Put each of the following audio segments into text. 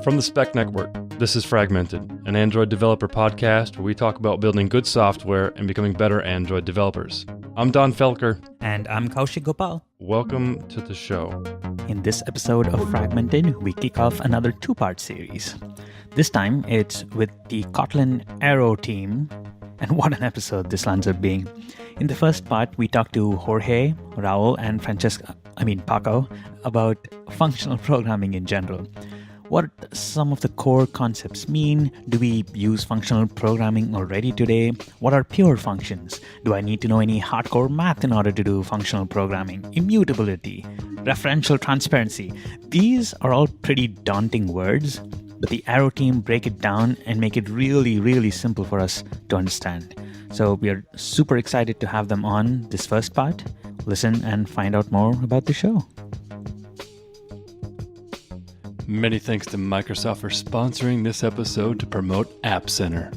From the Spec Network, this is Fragmented, an Android developer podcast where we talk about building good software and becoming better Android developers. I'm Don Felker. And I'm Kaushik Gopal. Welcome to the show. In this episode of Fragmented, we kick off another two-part series. This time, it's with the Kotlin Arrow team. And what an episode this lands up being. In the first part, we talked to Jorge, Raul, and Paco about functional programming in general. What some of the core concepts mean? Do we use functional programming already today? What are pure functions? Do I need to know any hardcore math in order to do functional programming? Immutability, referential transparency. These are all pretty daunting words, but the Arrow team break it down and make it really, really simple for us to understand. So we are super excited to have them on this first part. Listen and find out more about the show. Many thanks to Microsoft for sponsoring this episode to promote App Center.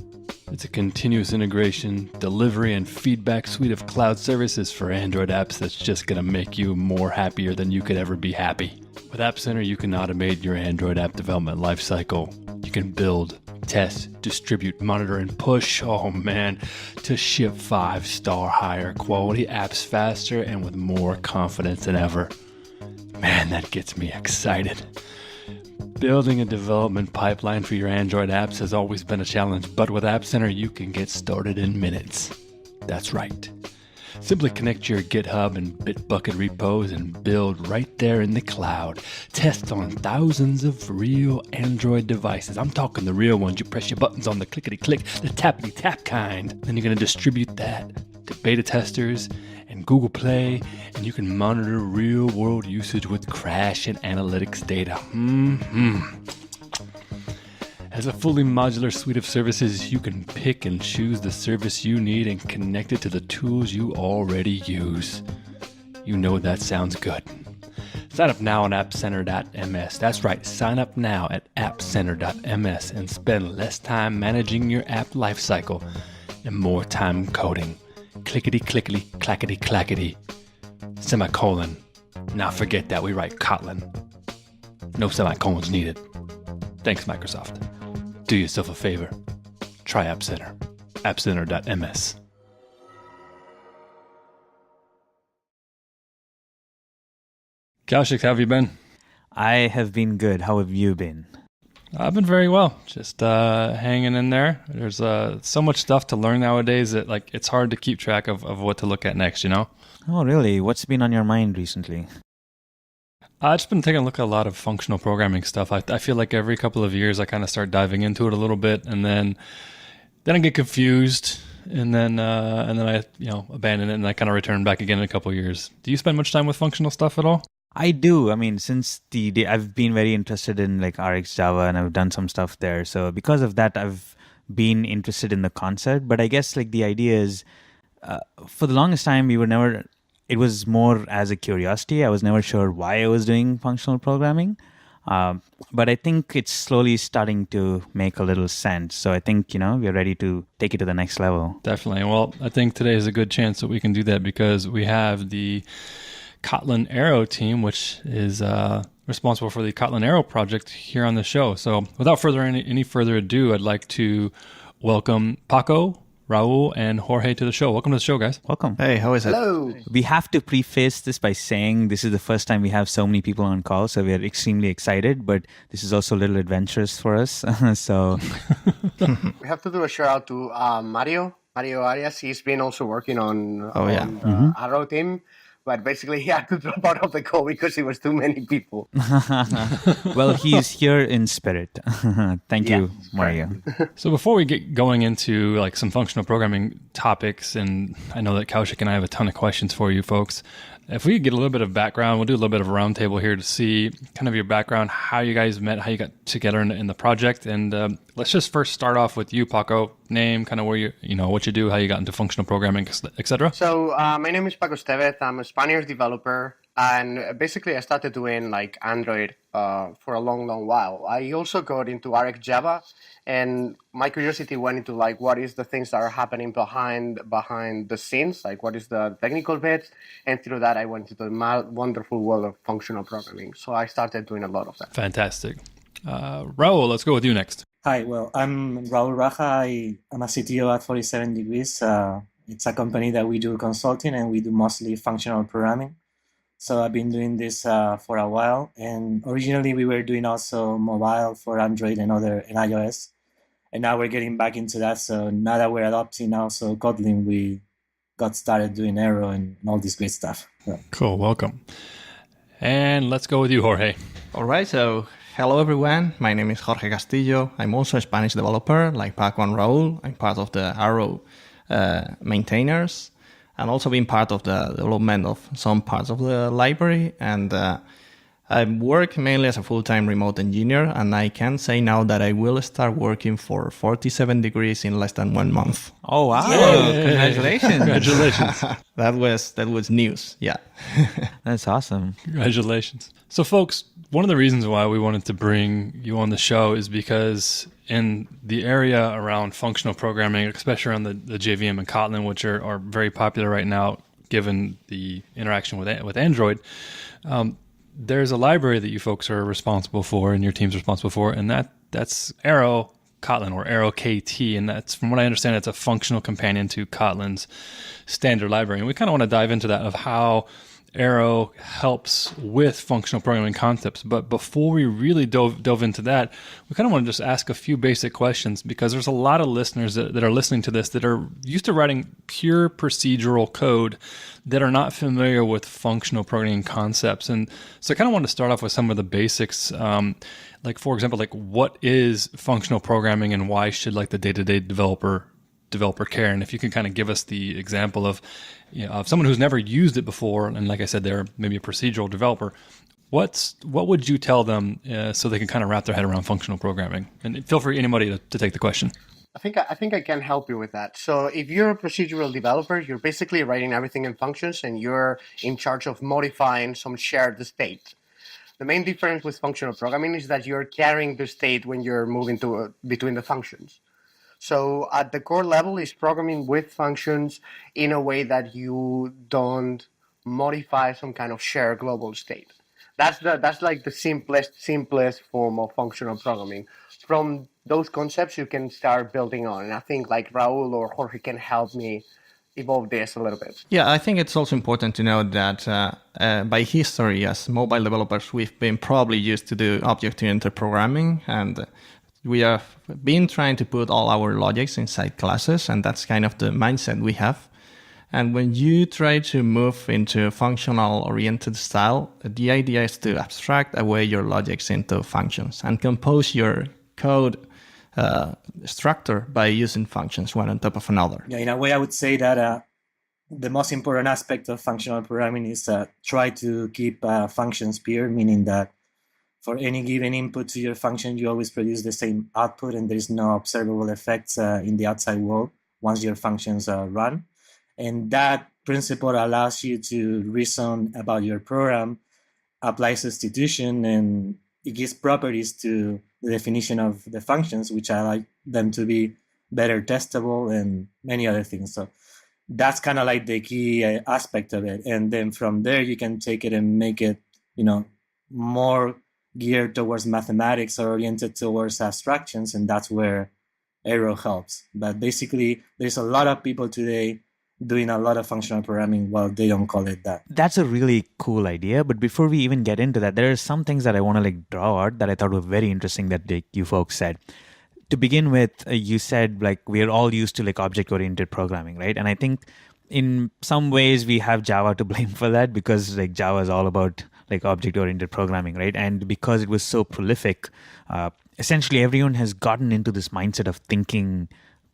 It's a continuous integration, delivery, and feedback suite of cloud services for Android apps that's just going to make you more happier than you could ever be happy. With App Center, you can automate your Android app development lifecycle. You can build, test, distribute, monitor, and push, to ship 5-star higher quality apps faster and with more confidence than ever. Man, that gets me excited. Building a development pipeline for your Android apps has always been a challenge, but with App Center, you can get started in minutes. That's right. Simply connect your GitHub and Bitbucket repos and build right there in the cloud. Test on thousands of real Android devices. I'm talking the real ones. You press your buttons on the clickety-click, the tappity-tap kind. Then you're going to distribute that to beta testers and Google Play, and you can monitor real-world usage with crash and analytics data. As a fully modular suite of services, you can pick and choose the service you need and connect it to the tools you already use. You know that sounds good. Sign up now on appcenter.ms. That's right, sign up now at appcenter.ms and spend less time managing your app lifecycle and more time coding. Clickety-clickety, clackety-clackety. Semicolon. Now forget that, we write Kotlin. No semicolons needed. Thanks, Microsoft. Do yourself a favor. Try App Center. appcenter.ms. Kaushik, how have you been? I have been good. How have you been? I've been very well. Just hanging in there. There's so much stuff to learn nowadays that it's hard to keep track of what to look at next, you know? Oh, really? What's been on your mind recently? I've just been taking a look at a lot of functional programming stuff. I feel like every couple of years I kind of start diving into it a little bit, and then I get confused, and then I abandon it, and I kind of return back again in a couple of years. Do you spend much time with functional stuff at all? I do. I mean, since the day I've been very interested in Rx Java, and I've done some stuff there. So because of that, I've been interested in the concept. But I guess the idea is, for the longest time, it was more as a curiosity. I was never sure why I was doing functional programming. But I think it's slowly starting to make a little sense. So I think, we're ready to take it to the next level. Definitely. Well, I think today is a good chance that we can do that because we have the Kotlin Arrow team, which is responsible for the Kotlin Arrow project here on the show. So without any further ado, I'd like to welcome Paco, Raul, and Jorge to the show. Welcome to the show, guys. Welcome. Hey, how is it? Hello. We have to preface this by saying this is the first time we have so many people on call, so we are extremely excited, but this is also a little adventurous for us. So we have to do a shout out to Mario Arias. He's been also working on Arrow team. But basically, he had to drop out of the call because it was too many people. Well, he's here in spirit. Thank you, Mario. So before we get going into some functional programming topics, and I know that Kaushik and I have a ton of questions for you folks, if we could get a little bit of background, we'll do a little bit of a roundtable here to see kind of your background, how you guys met, how you got together in the project. And let's just first start off with you, Paco. Name, kind of where what you do, how you got into functional programming, etc. So my name is Paco Estevez. I'm a Spanish developer. And basically, I started doing Android for a long, long while. I also got into Rx Java, and my curiosity went into what is the things that are happening behind the scenes, what is the technical bit, and through that I went into the wonderful world of functional programming. So I started doing a lot of that. Fantastic. Raul, let's go with you next. Hi, well, I'm Raúl Raja. I'm a CTO at 47 Degrees. It's a company that we do consulting and we do mostly functional programming. So I've been doing this for a while. And originally we were doing also mobile for Android and iOS. And now we're getting back into that. So now that we're adopting also Kotlin, we got started doing Arrow and all this great stuff. So. Cool, welcome. And let's go with you, Jorge. All right, so hello everyone. My name is Jorge Castillo. I'm also a Spanish developer like Paco and Raul. I'm part of the Arrow maintainers and also been part of the development of some parts of the library. And I work mainly as a full-time remote engineer, and I can say now that I will start working for 47 Degrees in less than 1 month. Oh, wow. Yay. Congratulations. Congratulations. That was news, yeah. That's awesome. Congratulations. So folks, one of the reasons why we wanted to bring you on the show is because in the area around functional programming, especially around the JVM and Kotlin, which are very popular right now, given the interaction with Android, there's a library that you folks are responsible for and your team's responsible for, and that's Arrow Kotlin, or Arrow KT, and that's, from what I understand, it's a functional companion to Kotlin's standard library. And we kind of want to dive into that, of how Arrow helps with functional programming concepts. But before we really dove into that, we kind of want to just ask a few basic questions, because there's a lot of listeners that are listening to this that are used to writing pure procedural code that are not familiar with functional programming concepts. And so I kind of want to start off with some of the basics. Like, for example, like, what is functional programming and why should like the day-to-day developer care? And if you can kind of give us the example of, of someone who's never used it before, and like I said, they're maybe a procedural developer, what would you tell them so they can kind of wrap their head around functional programming? And feel free, anybody, to take the question. I think I can help you with that. So if you're a procedural developer, you're basically writing everything in functions, and you're in charge of modifying some shared state. The main difference with functional programming is that you're carrying the state when you're moving between the functions. So at the core level is programming with functions in a way that you don't modify some kind of shared global state. That's like the simplest form of functional programming. From those concepts, you can start building on. And I think like Raul or Jorge can help me evolve this a little bit. Yeah, I think it's also important to note that by history, as mobile developers, we've been probably used to do object-oriented programming, and we have been trying to put all our logics inside classes, and that's kind of the mindset we have. And when you try to move into a functional-oriented style, the idea is to abstract away your logics into functions and compose your code structure by using functions one on top of another. Yeah, in a way, I would say that the most important aspect of functional programming is try to keep functions pure, meaning that for any given input to your function, you always produce the same output, and there's no observable effects in the outside world once your functions run. And that principle allows you to reason about your program, apply substitution, and it gives properties to the definition of the functions, which I like them to be better testable and many other things. So that's kind of like the key aspect of it. And then from there, you can take it and make it, more geared towards mathematics or oriented towards abstractions. And that's where Arrow helps. But basically, there's a lot of people today doing a lot of functional programming while they don't call it that. That's a really cool idea. But before we even get into that, there are some things that I want to draw out that I thought were very interesting that you folks said. To begin with, you said we're all used to object-oriented programming, right? And I think in some ways we have Java to blame for that, because Java is all about object-oriented programming, right? And because it was so prolific, essentially everyone has gotten into this mindset of thinking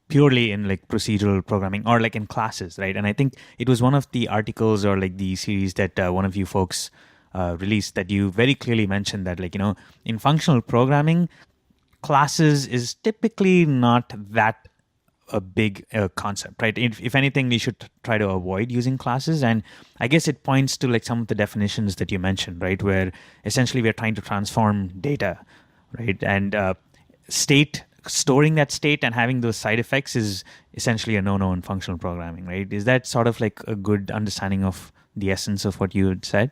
purely in procedural programming or in classes, right? And I think it was one of the articles or the series that one of you folks released that you very clearly mentioned that in functional programming, classes is typically not that a big concept, right? If anything, we should try to avoid using classes. And I guess it points to some of the definitions that you mentioned, right? Where essentially we're trying to transform data, right? And storing that state and having those side effects is essentially a no-no in functional programming, right? Is that sort of a good understanding of the essence of what you had said?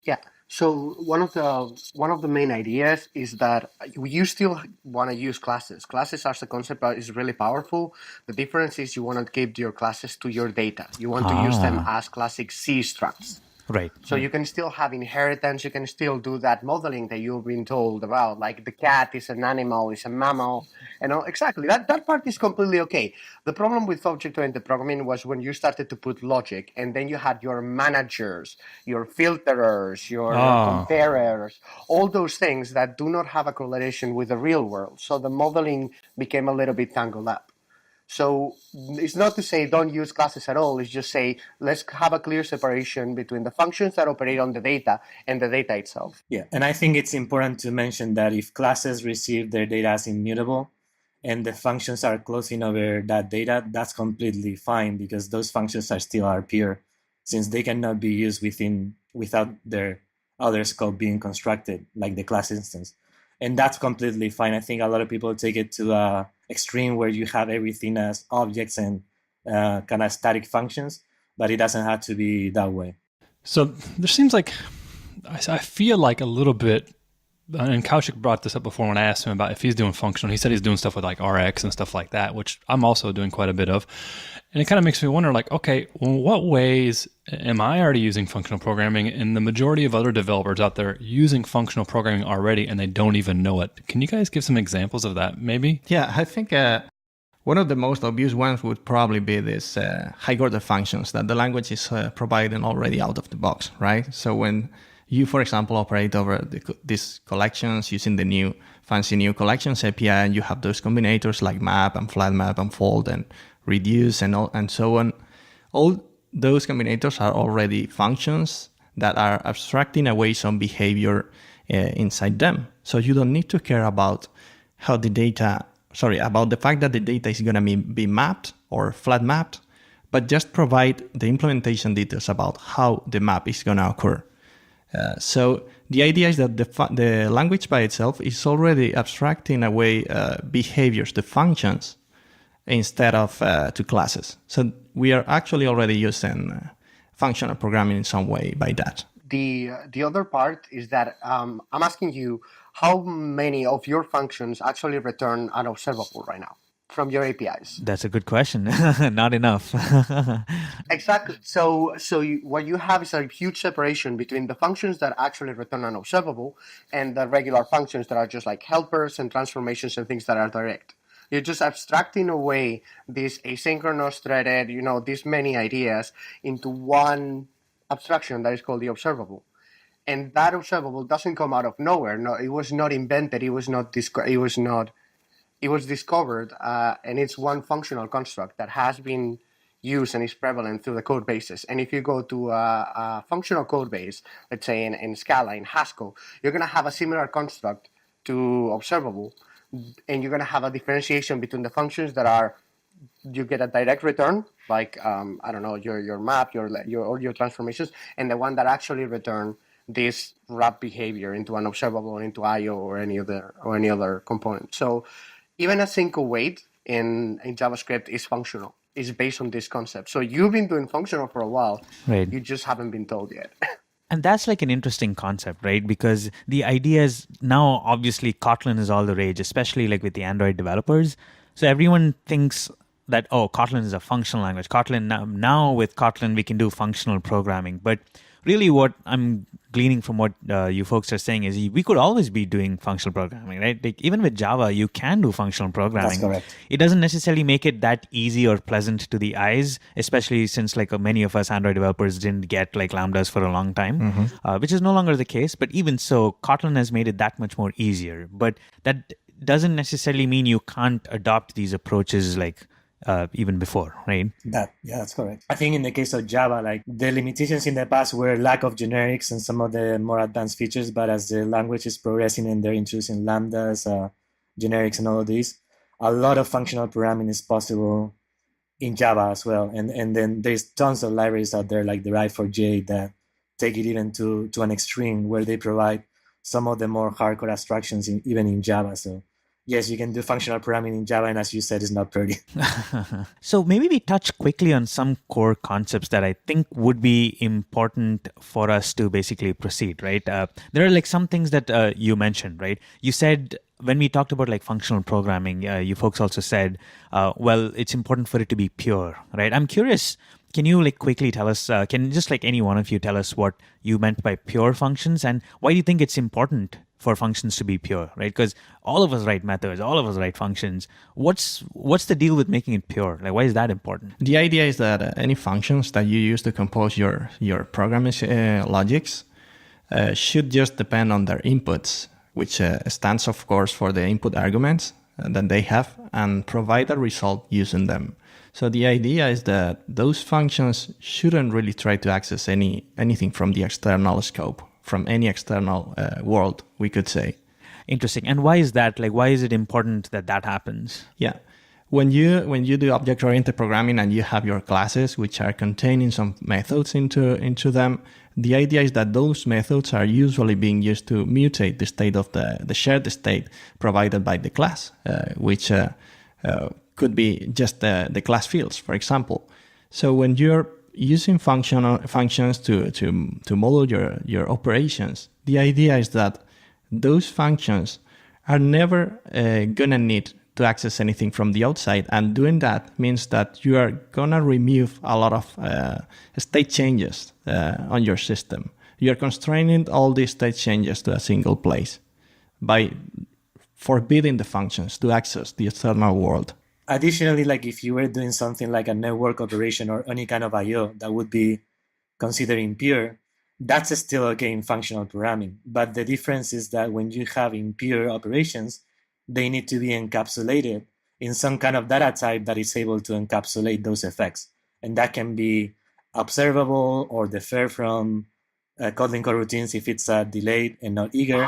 Yeah. So one of the main ideas is that you still want to use classes. Classes as a concept is really powerful. The difference is you want to keep your classes to your data. You want to use them as classic C structs. Right. So you can still have inheritance. You can still do that modeling that you've been told about, like the cat is an animal, is a mammal, exactly. That part is completely okay. The problem with object-oriented programming was when you started to put logic, and then you had your managers, your filterers, your comparers, all those things that do not have a correlation with the real world. So the modeling became a little bit tangled up. So it's not to say don't use classes at all. It's just say let's have a clear separation between the functions that operate on the data and the data itself. Yeah, and I think it's important to mention that if classes receive their data as immutable and the functions are closing over that data, that's completely fine because those functions are still our peer since they cannot be used without their other scope being constructed, like the class instance. And that's completely fine. I think a lot of people take it to a extreme where you have everything as objects and kind of static functions, but it doesn't have to be that way. So there seems like, I feel like a little bit, and Kaushik brought this up before when I asked him about if he's doing functional. He said he's doing stuff with like RX and stuff like that, which I'm also doing quite a bit of. And it kind of makes me wonder, like, okay, well, what ways am I already using functional programming and the majority of other developers out there using functional programming already and they don't even know it? Can you guys give some examples of that, maybe? Yeah, I think one of the most obvious ones would probably be this high-order functions that the language is providing already out of the box, right? So when you, for example, operate over these collections using the fancy new collections API, and you have those combinators like map and flat map and fold and reduce and so on. All those combinators are already functions that are abstracting away some behavior inside them. So you don't need to care about about the fact that the data is going to be mapped or flat mapped, but just provide the implementation details about how the map is going to occur. So the idea is that the language by itself is already abstracting away behaviors, the functions, instead of to classes. So we are actually already using functional programming in some way by that. The other part is that I'm asking you how many of your functions actually return an observable right now from your APIs? That's a good question. Not enough. Exactly. So what you have is a huge separation between the functions that actually return an observable and the regular functions that are just like helpers and transformations and things that are direct. You're just abstracting away this asynchronous threaded, these many ideas into one abstraction that is called the observable. And that observable doesn't come out of nowhere. No, it was not invented. It was discovered, and it's one functional construct that has been used and is prevalent through the code bases. And if you go to a functional code base, let's say in Scala, in Haskell, you're going to have a similar construct to observable, and you're going to have a differentiation between the functions that are, you get a direct return, like, your map, your transformations, and the one that actually return this wrap behavior into an observable, into IO or any other component. So even a single weight in JavaScript is functional. It's based on this concept. So you've been doing functional for a while. Right. You just haven't been told yet. And that's like an interesting concept, right? Because the idea is now, obviously, Kotlin is all the rage, especially like with the Android developers. So everyone thinks that, Kotlin is a functional language. Now with Kotlin, we can do functional programming. But really what I'm gleaning from what you folks are saying is we could always be doing functional programming, right? Like even with Java, you can do functional programming. That's correct. It doesn't necessarily make it that easy or pleasant to the eyes, especially since like many of us Android developers didn't get like Lambdas for a long time, which is no longer the case. But even so, Kotlin has made it that much more easier. But that doesn't necessarily mean you can't adopt these approaches like even before, right? That's correct. I think in the case of Java, like the limitations in the past were lack of generics and some of the more advanced features, but as the language is progressing and they're introducing lambdas, generics and all of these, a lot of functional programming is possible in Java as well. And then there's tons of libraries out there like Derive4j that take it even to an extreme where they provide some of the more hardcore abstractions even in Java. So yes, you can do functional programming in Java, and as you said, it's not pretty. So maybe we touch quickly on some core concepts that I think would be important for us to basically proceed, right? There are like some things that you mentioned, right? You said when we talked about like functional programming, you folks also said, well, it's important for it to be pure, right? I'm curious, can you like quickly tell us, can just like any one of you tell us what you meant by pure functions and why do you think it's important for functions to be pure, right? Because all of us write methods, all of us write functions. What's the deal with making it pure? Like, why is that important? The idea is that any functions that you use to compose your programming logics should just depend on their inputs, which stands, of course, for the input arguments that they have, and provide a result using them. So the idea is that those functions shouldn't really try to access anything from the external scope, from any external world, we could say. Interesting. And why is that? Like, why is it important that that happens? Yeah. When you do object-oriented programming and you have your classes, which are containing some methods into them, the idea is that those methods are usually being used to mutate the state of the shared state provided by the class, which could be just the class fields, for example. So when you're using functions to model your operations, the idea is that those functions are never gonna need to access anything from the outside, and doing that means that you are gonna remove a lot of state changes on your system. You're constraining all these state changes to a single place by forbidding the functions to access the external world. Additionally, like if you were doing something like a network operation or any kind of I/O that would be considered impure, that's still okay in functional programming. But the difference is that when you have impure operations, they need to be encapsulated in some kind of data type that is able to encapsulate those effects. And that can be observable or defer from Kotlin coroutines if it's delayed and not eager,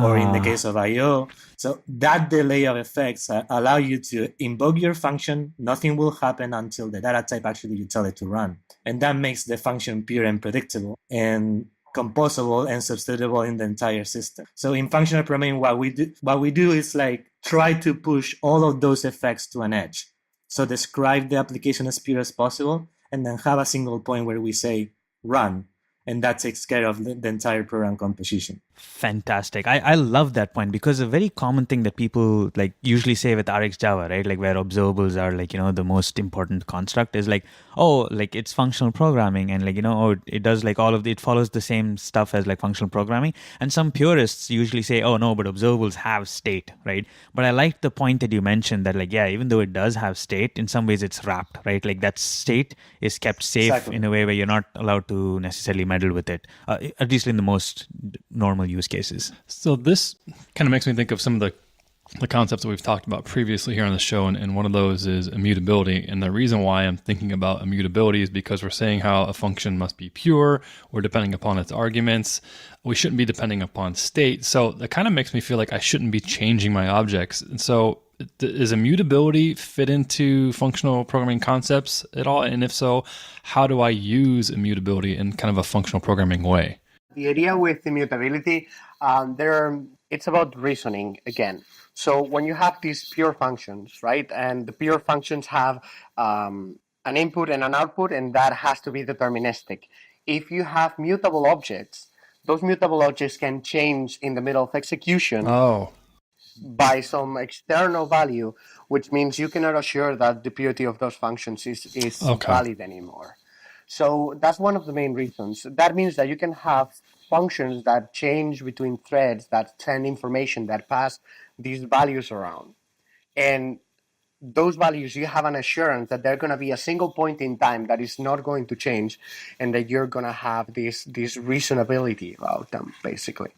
or in the case of I/O. So that delay of effects allow you to invoke your function. Nothing will happen until the data type actually you tell it to run. And that makes the function pure and predictable and composable and substitutable in the entire system. So in functional programming, what we do is like try to push all of those effects to an edge. So describe the application as pure as possible, and then have a single point where we say run. And that takes care of the entire program composition. Fantastic. I love that point, because a very common thing that people like usually say with Rx Java, right? Like where observables are like, the most important construct is like, oh, like it's functional programming and like, oh, it does like it follows the same stuff as like functional programming. And some purists usually say, oh no, but observables have state, right? But I like the point that you mentioned that like, yeah, even though it does have state, in some ways it's wrapped, right? Like that state is kept safe Exactly. in a way where you're not allowed to necessarily meddle with it, at least in the most normal use cases. So this kind of makes me think of some of the concepts that we've talked about previously here on the show, and one of those is immutability. And the reason why I'm thinking about immutability is because we're saying how a function must be pure, or depending upon its arguments. We shouldn't be depending upon state. So that kind of makes me feel like I shouldn't be changing my objects. And so does immutability fit into functional programming concepts at all? And if so, how do I use immutability in kind of a functional programming way? The idea with immutability, it's about reasoning again. So when you have these pure functions, right, and the pure functions have an input and an output, and that has to be deterministic. If you have mutable objects, those mutable objects can change in the middle of execution by some external value, which means you cannot assure that the purity of those functions is valid anymore. So that's one of the main reasons. That means that you can have functions that change between threads, that send information, that pass these values around. And those values, you have an assurance that they're going to be a single point in time that is not going to change, and that you're going to have this reasonability about them, basically.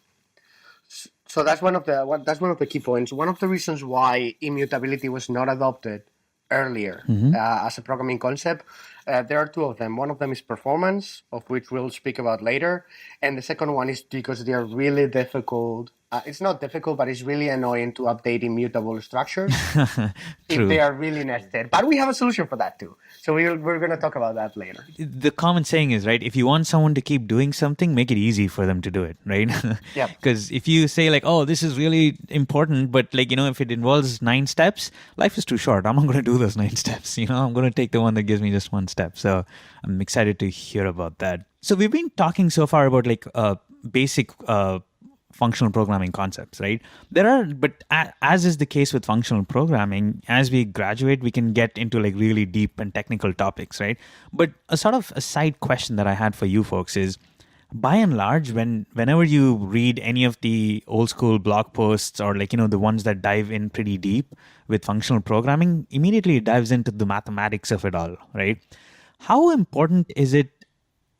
So that's one of the key points. One of the reasons why immutability was not adopted earlier as a programming concept, there are two of them. One of them is performance, of which we'll speak about later, and the second one is because they are really difficult It's not difficult, but it's really annoying to update immutable structures if True. they are really nested. But we have a solution for that too. So we're going to talk about that later. The common saying is, right, if you want someone to keep doing something, make it easy for them to do it, right? Yeah. Because if you say like, oh, this is really important, but like, if it involves 9 steps, life is too short. I'm not going to do those 9 steps. I'm going to take the one that gives me just 1 step. So I'm excited to hear about that. So we've been talking so far about like basic functional programming concepts, right? But as is the case with functional programming, as we graduate, we can get into like really deep and technical topics, right? But a sort of a side question that I had for you folks is, by and large, whenever you read any of the old school blog posts or like, the ones that dive in pretty deep with functional programming, immediately it dives into the mathematics of it all, right? How important is it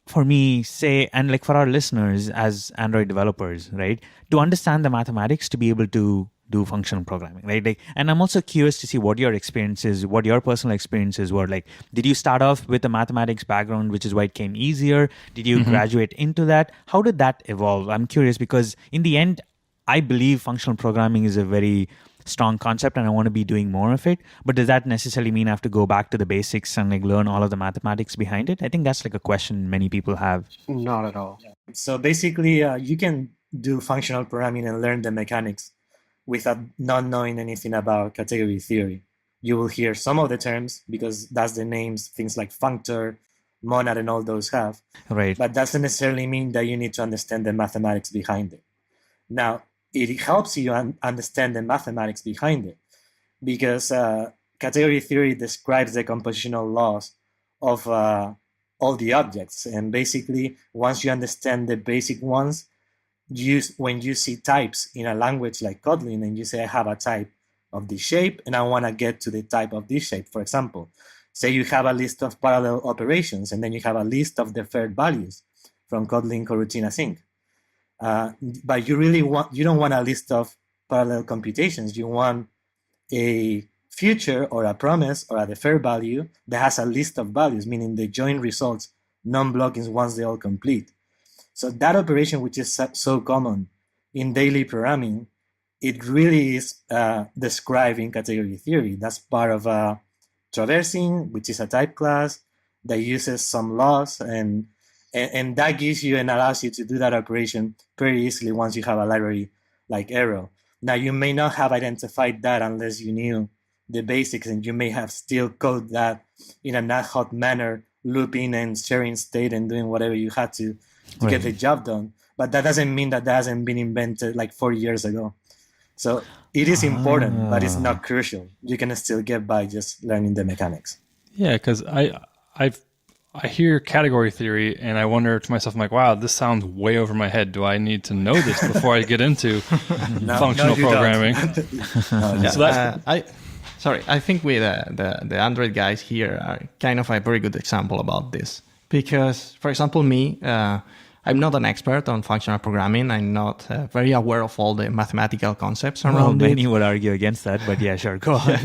for me, say, and like for our listeners as Android developers, right, to understand the mathematics to be able to do functional programming, right? Like, and I'm also curious to see what your experiences, what your personal experiences were. Like, did you start off with a mathematics background, which is why it came easier? Did you graduate into that? How did that evolve? I'm curious because in the end, I believe functional programming is a very strong concept and I want to be doing more of it. But does that necessarily mean I have to go back to the basics and like learn all of the mathematics behind it? I think that's like a question many people have. Not at all. So basically, you can do functional programming and learn the mechanics without not knowing anything about category theory. You will hear some of the terms because that's the names, things like functor, monad, and all those have. Right. But doesn't necessarily mean that you need to understand the mathematics behind it. Now, it helps you understand the mathematics behind it because category theory describes the compositional laws of all the objects. And basically, once you understand the basic ones, when you see types in a language like Kotlin and you say, I have a type of this shape and I want to get to the type of this shape, for example, say you have a list of parallel operations and then you have a list of deferred values from Kotlin coroutine async. But you don't want a list of parallel computations. You want a future or a promise or a deferred value that has a list of values, meaning the join results non-blocking once they all complete. So that operation, which is so common in daily programming, it really is described in category theory. That's part of traversing, which is a type class that uses some laws and that gives you and allows you to do that operation very easily once you have a library like Arrow. Now, you may not have identified that unless you knew the basics, and you may have still coded that in an ad hoc manner, looping and sharing state and doing whatever you had to get the job done. But that doesn't mean that hasn't been invented like 4 years ago. So it is important, but it's not crucial. You can still get by just learning the mechanics. Yeah, because I hear category theory and I wonder to myself, I'm like, wow, this sounds way over my head. Do I need to know this before I get into functional programming? I think we the Android guys here are kind of a very good example about this. Because, for example, me, I'm not an expert on functional programming. I'm not very aware of all the mathematical concepts around it. Many would argue against that, but yeah, sure, go on.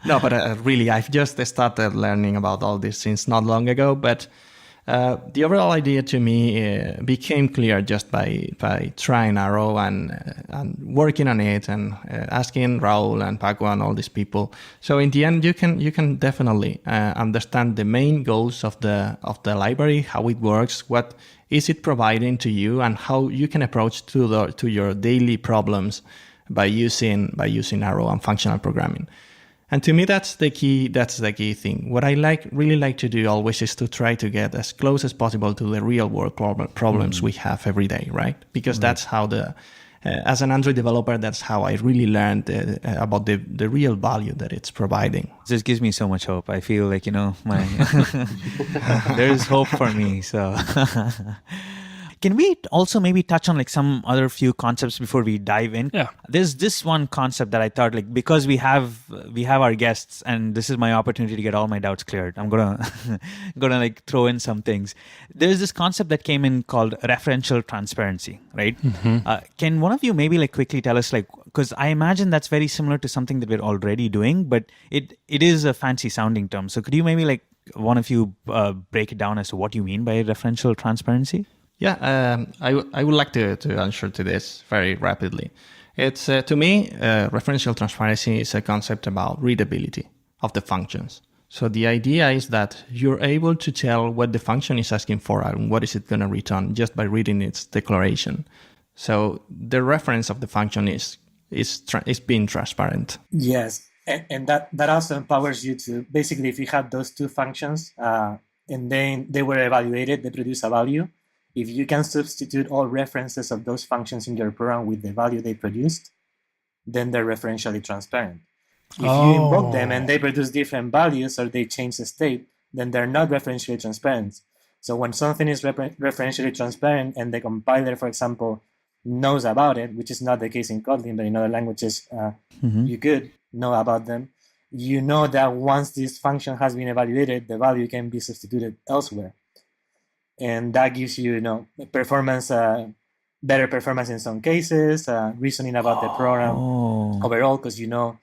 No, but really, I've just started learning about all this since not long ago. But the overall idea to me became clear just by trying Arrow and working on it and asking Raul and Paco and all these people. So in the end, you can definitely understand the main goals of the library, how it works, what is it providing to you, and how you can approach to your daily problems by using Arrow and functional programming. And to me, that's the key thing. What I really like to do always is to try to get as close as possible to the real world problems we have every day, right? Because that's how as an Android developer, that's how I really learned about the real value that it's providing. This gives me so much hope. I feel like, there's hope for me. So can we also maybe touch on like some other few concepts before we dive in? Yeah. There's this one concept that I thought, like, because we have our guests and this is my opportunity to get all my doubts cleared, I'm gonna like throw in some things. There's this concept that came in called referential transparency, right? Mm-hmm. Can one of you maybe like quickly tell us, like, because I imagine that's very similar to something that we're already doing, but it is a fancy sounding term. So could you maybe like one of you break it down as to what you mean by referential transparency? Yeah, I would like to answer to this very rapidly. It's to me, referential transparency is a concept about readability of the functions. So the idea is that you're able to tell what the function is asking for and what is it going to return just by reading its declaration. So the reference of the function is being transparent. Yes, and that also empowers you to basically, if you have those two functions and then they were evaluated, they produce a value. If you can substitute all references of those functions in your program with the value they produced, then they're referentially transparent. If you invoke them and they produce different values or they change the state, then they're not referentially transparent. So when something is referentially transparent and the compiler, for example, knows about it, which is not the case in Kotlin, but in other languages, you could know about them. You know that once this function has been evaluated, the value can be substituted elsewhere. And that gives you, performance, better performance in some cases, reasoning about the program overall, because you know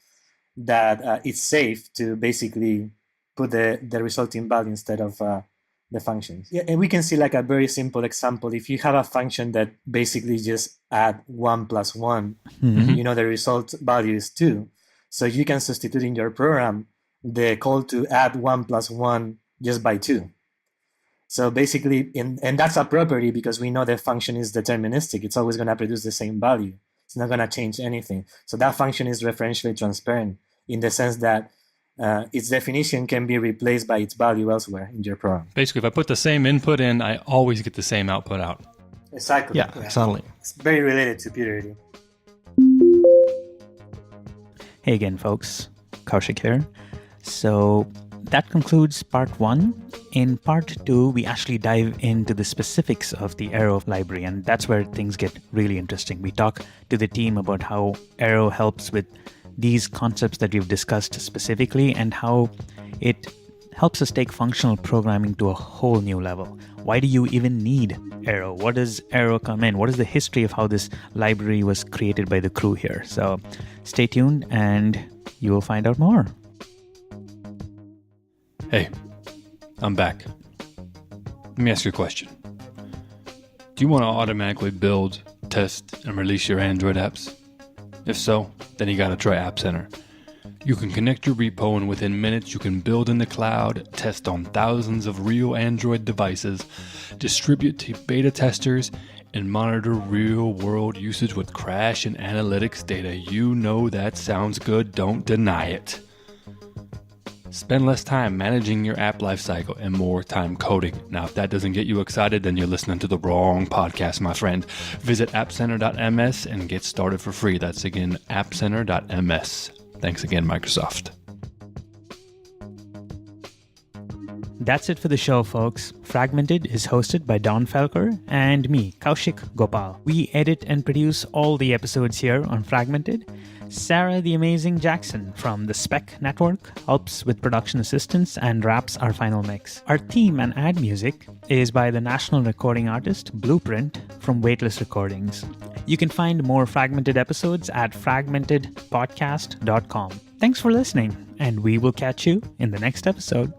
that it's safe to basically put the resulting value instead of the functions. Yeah, and we can see like a very simple example. If you have a function that basically just add 1 plus 1, the result value is 2. So you can substitute in your program the call to add 1 plus 1 just by 2. So basically, and that's a property because we know the function is deterministic. It's always going to produce the same value. It's not going to change anything. So that function is referentially transparent in the sense that its definition can be replaced by its value elsewhere in your program. Basically, if I put the same input in, I always get the same output out. Exactly. Yeah, exactly. It's very related to purity. Hey again, folks. Kaushik here. So that concludes part 1. In part 2, we actually dive into the specifics of the Arrow library, and that's where things get really interesting. We talk to the team about how Arrow helps with these concepts that we've discussed specifically and how it helps us take functional programming to a whole new level. Why do you even need Arrow? What does Arrow come in? What is the history of how this library was created by the crew here? So stay tuned and you will find out more. Hey, I'm back. Let me ask you a question. Do you want to automatically build, test, and release your Android apps? If so, then you gotta try App Center. You can connect your repo and within minutes you can build in the cloud, test on thousands of real Android devices, distribute to beta testers, and monitor real-world usage with crash and analytics data. You know that sounds good, don't deny it. Spend less time managing your app lifecycle and more time coding. Now, if that doesn't get you excited, then you're listening to the wrong podcast, my friend. Visit appcenter.ms and get started for free. That's again, appcenter.ms. Thanks again, Microsoft. That's it for the show, folks. Fragmented is hosted by Don Felker and me, Kaushik Gopal. We edit and produce all the episodes here on Fragmented. Sarah the Amazing Jackson from the Spec Network helps with production assistance and wraps our final mix. Our theme and ad music is by the national recording artist Blueprint from Weightless Recordings. You can find more Fragmented episodes at fragmentedpodcast.com. Thanks for listening, and we will catch you in the next episode.